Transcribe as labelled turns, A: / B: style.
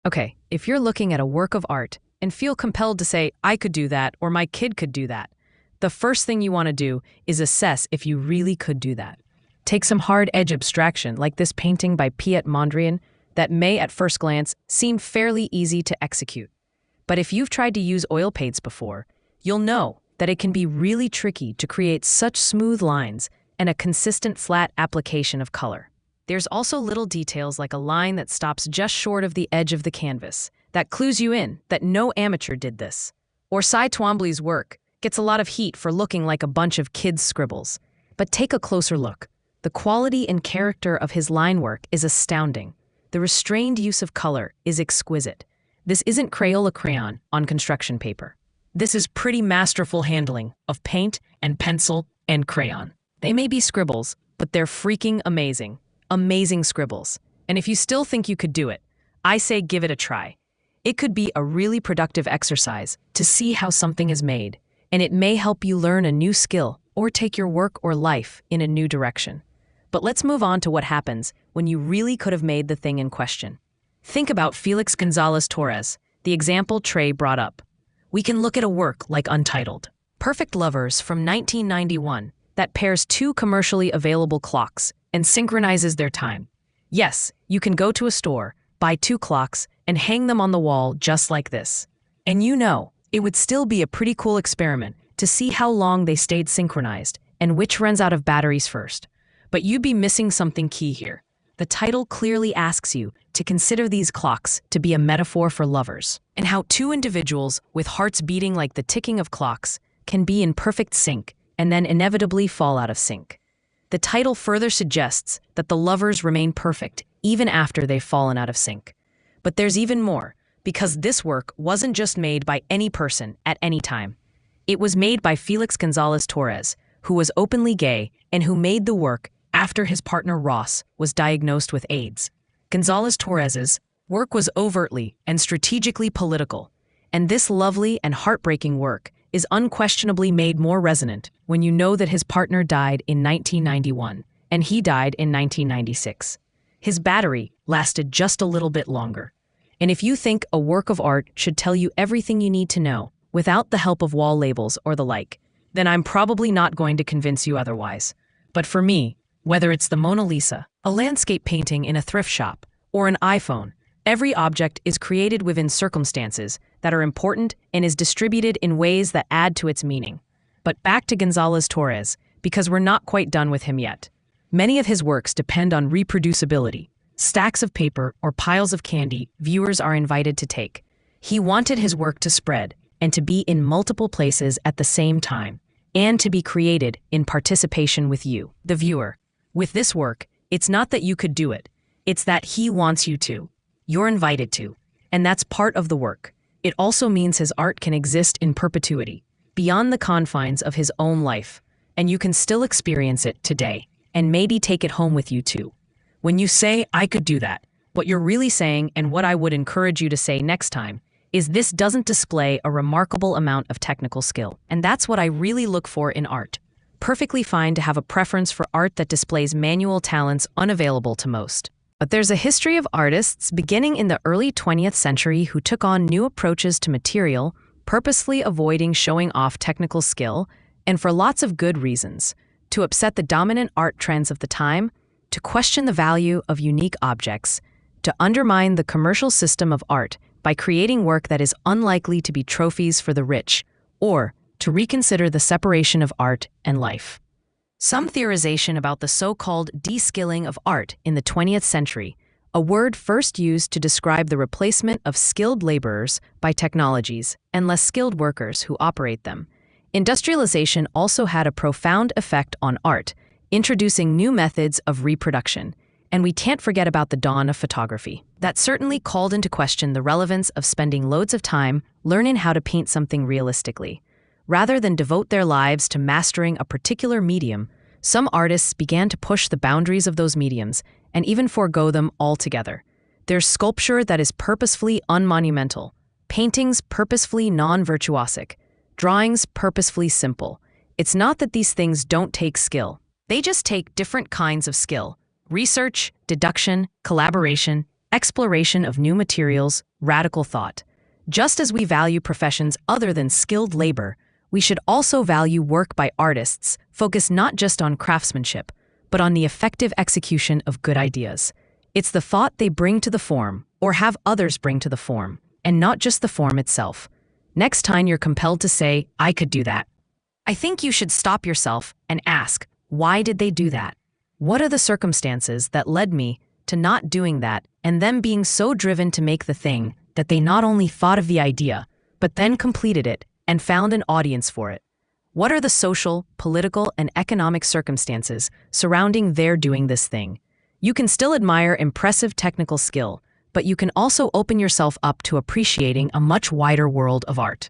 A: Okay, if you're looking at a work of art and feel compelled to say, I could do that or my kid could do that, the first thing you want to do is assess if you really could do that. Take some hard-edge abstraction like this painting by Piet Mondrian that may at first glance seem fairly easy to execute. But if you've tried to use oil paints before, you'll know that it can be really tricky to create such smooth lines and a consistent flat application of color. There's also little details like a line that stops just short of the edge of the canvas that clues you in that no amateur did this. Or Cy Twombly's work gets a lot of heat for looking like a bunch of kids' scribbles. But take a closer look. The quality and character of his line work is astounding. The restrained use of color is exquisite. This isn't Crayola crayon on construction paper. This is pretty masterful handling of paint and pencil and crayon. They may be scribbles, but they're freaking amazing. Amazing scribbles. And if you still think you could do it, I say give it a try. It could be a really productive exercise to see how something is made, and it may help you learn a new skill or take your work or life in a new direction. But let's move on to what happens when you really could have made the thing in question. Think about Felix Gonzalez Torres, the example Trey brought up. We can look at a work like Untitled, Perfect Lovers from 1991, that pairs two commercially available clocks and synchronizes their time. Yes, you can go to a store, buy two clocks, and hang them on the wall just like this. And you know, it would still be a pretty cool experiment to see how long they stayed synchronized and which runs out of batteries first. But you'd be missing something key here. The title clearly asks you to consider these clocks to be a metaphor for lovers, and how two individuals with hearts beating like the ticking of clocks can be in perfect sync and then inevitably fall out of sync. The title further suggests that the lovers remain perfect even after they've fallen out of sync. But there's even more, because this work wasn't just made by any person at any time. It was made by Felix Gonzalez Torres, who was openly gay and who made the work after his partner Ross was diagnosed with AIDS. Gonzalez Torres's work was overtly and strategically political, and this lovely and heartbreaking work is unquestionably made more resonant when you know that his partner died in 1991 and he died in 1996. His battery lasted just a little bit longer. And if you think a work of art should tell you everything you need to know without the help of wall labels or the like, then I'm probably not going to convince you otherwise. But for me, whether it's the Mona Lisa, a landscape painting in a thrift shop, or an iPhone, every object is created within circumstances that are important and is distributed in ways that add to its meaning. But back to Gonzalez Torres, because we're not quite done with him yet. Many of his works depend on reproducibility. Stacks of paper or piles of candy viewers are invited to take. He wanted his work to spread and to be in multiple places at the same time, and to be created in participation with you, the viewer. With this work, it's not that you could do it, it's that he wants you to. You're invited to, and that's part of the work. It also means his art can exist in perpetuity, beyond the confines of his own life, and you can still experience it today, and maybe take it home with you too. When you say, I could do that, what you're really saying, and what I would encourage you to say next time, is this doesn't display a remarkable amount of technical skill. And that's what I really look for in art. Perfectly fine to have a preference for art that displays manual talents unavailable to most. But there's a history of artists beginning in the early 20th century who took on new approaches to material, purposely avoiding showing off technical skill, and for lots of good reasons, to upset the dominant art trends of the time, to question the value of unique objects, to undermine the commercial system of art by creating work that is unlikely to be trophies for the rich, or to reconsider the separation of art and life. Some theorization about the so-called de-skilling of art in the 20th century, a word first used to describe the replacement of skilled laborers by technologies and less skilled workers who operate them. Industrialization also had a profound effect on art, introducing new methods of reproduction. And we can't forget about the dawn of photography. That certainly called into question the relevance of spending loads of time learning how to paint something realistically. Rather than devote their lives to mastering a particular medium, some artists began to push the boundaries of those mediums and even forego them altogether. There's sculpture that is purposefully unmonumental, paintings purposefully non-virtuosic, drawings purposefully simple. It's not that these things don't take skill. They just take different kinds of skill. Research, deduction, collaboration, exploration of new materials, radical thought. Just as we value professions other than skilled labor, we should also value work by artists, focused not just on craftsmanship, but on the effective execution of good ideas. It's the thought they bring to the form, or have others bring to the form, and not just the form itself. Next time you're compelled to say, I could do that, I think you should stop yourself and ask, why did they do that? What are the circumstances that led me to not doing that, and them being so driven to make the thing that they not only thought of the idea, but then completed it and found an audience for it? What are the social, political, and economic circumstances surrounding their doing this thing? You can still admire impressive technical skill, but you can also open yourself up to appreciating a much wider world of art.